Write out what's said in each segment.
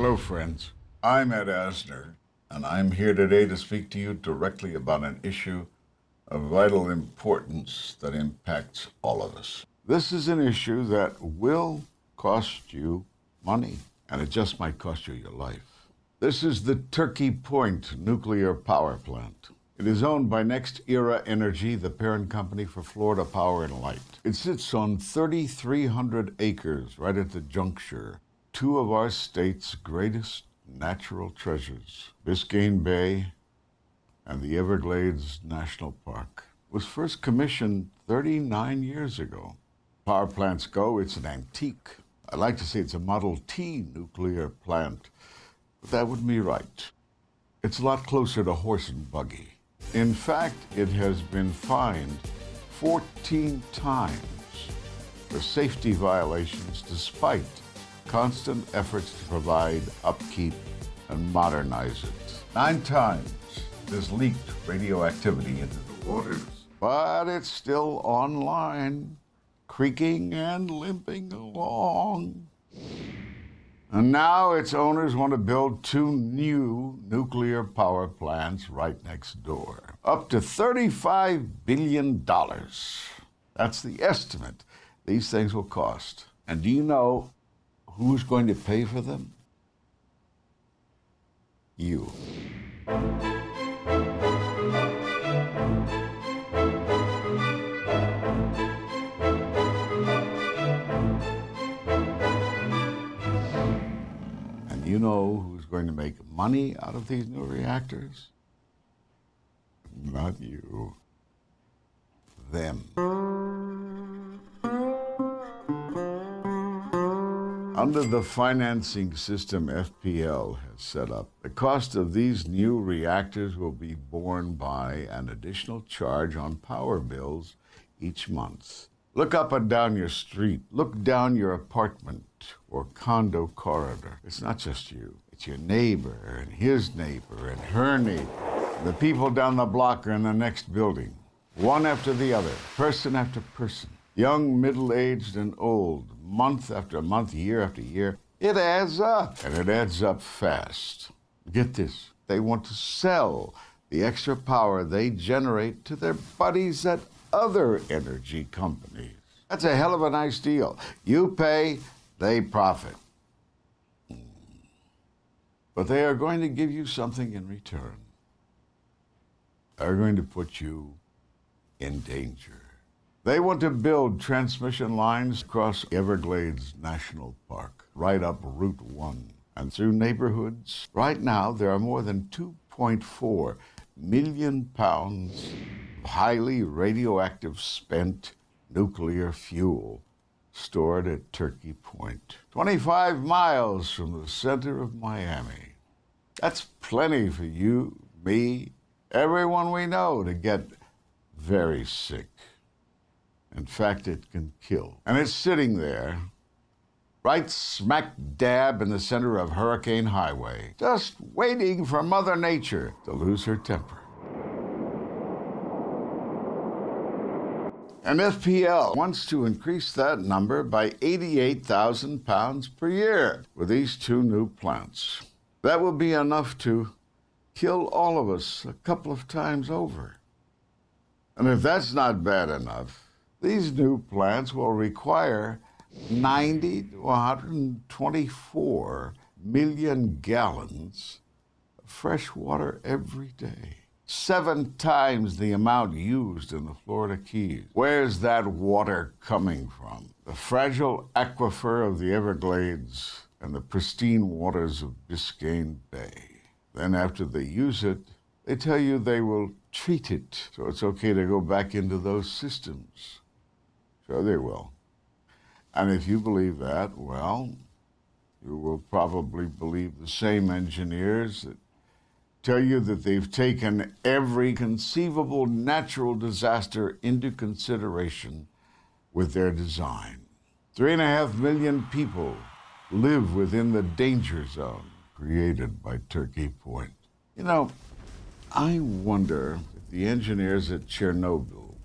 Hello, friends. I'm Ed Asner, and I'm here today to speak to you directly about an issue of vital importance that impacts all of us. This is an issue that will cost you money, and it just might cost you your life. This is the Turkey Point nuclear power plant. It is owned by Next Era Energy, the parent company for Florida Power and Light. It sits on 3,300 acres right at the juncture, two of our state's greatest natural treasures, Biscayne Bay and the Everglades National Park. It was first commissioned 39 years ago. Power plants go, it's an antique. I like to say it's a Model T nuclear plant, but that wouldn't be right. It's a lot closer to horse and buggy. In fact, it has been fined 14 times for safety violations despite constant efforts to provide upkeep and modernize it. 9 times it has leaked radioactivity into the waters. But it's still online, creaking and limping along. And now its owners want to build 2 new nuclear power plants right next door. Up to $35 billion. That's the estimate these things will cost. And do you know who's going to pay for them? You. And you know who's going to make money out of these new reactors? Not you. Them. Under the financing system FPL has set up, the cost of these new reactors will be borne by an additional charge on power bills each month. Look up and down your street. Look down your apartment or condo corridor. It's not just you. It's your neighbor and his neighbor and her neighbor. The people down the block are in the next building, one after the other, person after person. Young, middle-aged, and old, month after month, year after year. It adds up, and it adds up fast. Get this, they want to sell the extra power they generate to their buddies at other energy companies. That's a hell of a nice deal. You pay, they profit. But they are going to give you something in return. They're going to put you in danger. They want to build transmission lines across Everglades National Park, right up Route 1 and through neighborhoods. Right now, there are more than 2.4 million pounds of highly radioactive spent nuclear fuel stored at Turkey Point, 25 miles from the center of Miami. That's plenty for you, me, everyone we know to get very sick. In fact, it can kill. And it's sitting there, right smack dab in the center of Hurricane Highway, just waiting for Mother Nature to lose her temper. And FPL wants to increase that number by 88,000 pounds per year with these 2 new plants. That will be enough to kill all of us a couple of times over. And if that's not bad enough, these new plants will require 90 to 124 million gallons of fresh water every day. 7 times the amount used in the Florida Keys. Where's that water coming from? The fragile aquifer of the Everglades and the pristine waters of Biscayne Bay. Then after they use it, they tell you they will treat it, so it's okay to go back into those systems. Sure they will. And if you believe that, well, you will probably believe the same engineers that tell you that they've taken every conceivable natural disaster into consideration with their design. 3.5 million people live within the danger zone created by Turkey Point. You know, I wonder if the engineers at Chernobyl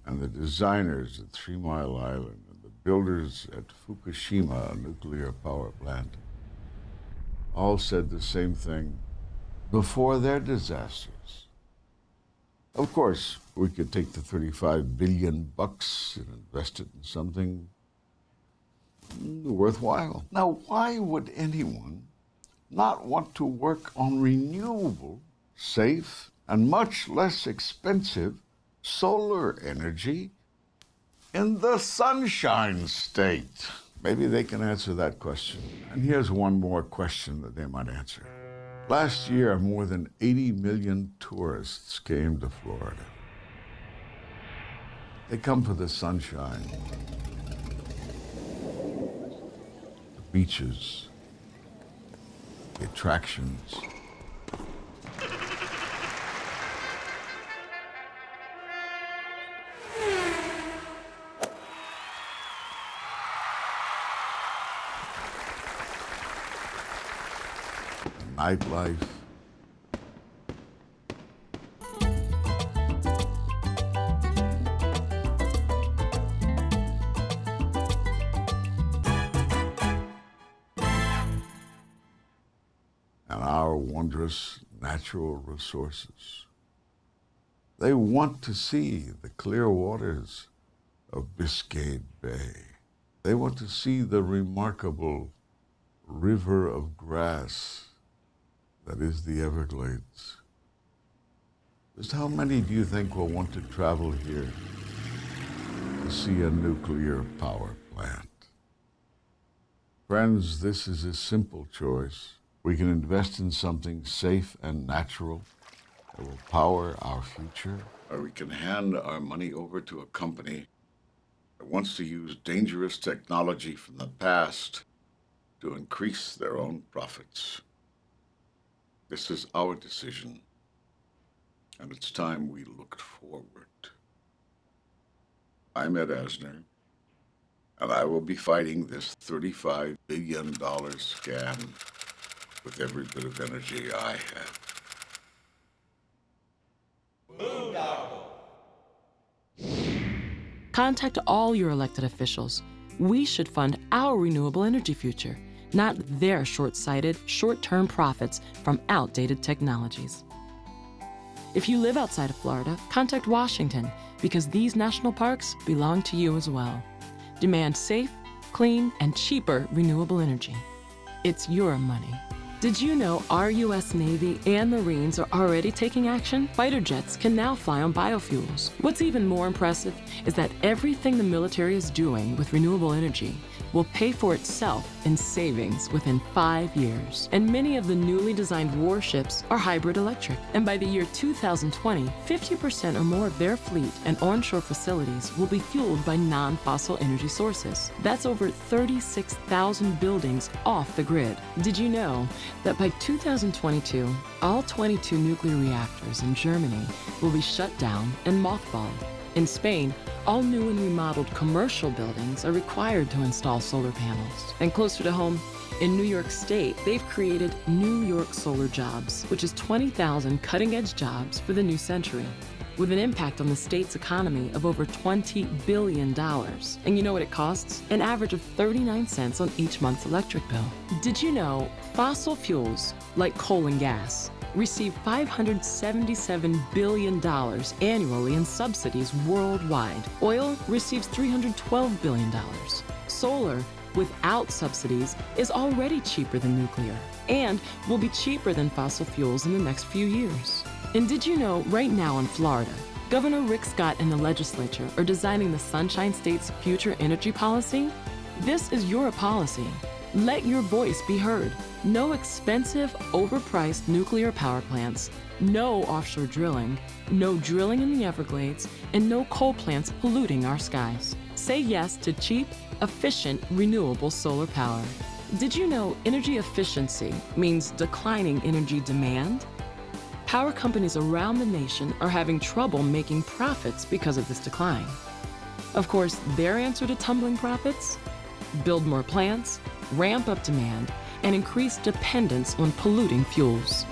and the designers at 3 Mile Island and the builders at Fukushima nuclear power plant all said the same thing before their disasters. Of course, we could take the $35 billion and invest it in something worthwhile. Now, why would anyone not want to work on renewable, safe, and much less expensive solar energy in the Sunshine State? Maybe they can answer that question. And here's one more question that they might answer. Last year, more than 80 million tourists came to Florida. They come for the sunshine, the beaches, the attractions. Nightlife. And our wondrous natural resources. They want to see the clear waters of Biscayne Bay. They want to see the remarkable river of grass that is the Everglades. Just how many do you think will want to travel here to see a nuclear power plant? Friends, this is a simple choice. We can invest in something safe and natural that will power our future, or we can hand our money over to a company that wants to use dangerous technology from the past to increase their own profits. This is our decision, and it's time we looked forward. I'm Ed Asner, and I will be fighting this $35 billion scam with every bit of energy I have. Boondoggle. Contact all your elected officials. We should fund our renewable energy future, not their short-sighted, short-term profits from outdated technologies. If you live outside of Florida, contact Washington, because these national parks belong to you as well. Demand safe, clean, and cheaper renewable energy. It's your money. Did you know our U.S. Navy and Marines are already taking action? Fighter jets can now fly on biofuels. What's even more impressive is that everything the military is doing with renewable energy will pay for itself in savings within 5 years. And many of the newly designed warships are hybrid electric. And by the year 2020, 50% or more of their fleet and onshore facilities will be fueled by non-fossil energy sources. That's over 36,000 buildings off the grid. Did you know that by 2022, all 22 nuclear reactors in Germany will be shut down and mothballed? In Spain, all new and remodeled commercial buildings are required to install solar panels. And closer to home, in New York State, they've created New York Solar Jobs, which is 20,000 cutting-edge jobs for the new century, with an impact on the state's economy of over $20 billion. And you know what it costs? An average of 39 cents on each month's electric bill. Did you know fossil fuels, like coal and gas, receive $577 billion annually in subsidies worldwide? Oil receives $312 billion. Solar, without subsidies, is already cheaper than nuclear and will be cheaper than fossil fuels in the next few years. And did you know right now in Florida, Governor Rick Scott and the legislature are designing the Sunshine State's future energy policy? This is your policy. Let your voice be heard. No expensive, overpriced nuclear power plants, no offshore drilling, no drilling in the Everglades, and no coal plants polluting our skies. Say yes to cheap, efficient, renewable solar power. Did you know energy efficiency means declining energy demand? Power companies around the nation are having trouble making profits because of this decline. Of course, their answer to tumbling profits? Build more plants, ramp up demand, and increase dependence on polluting fuels.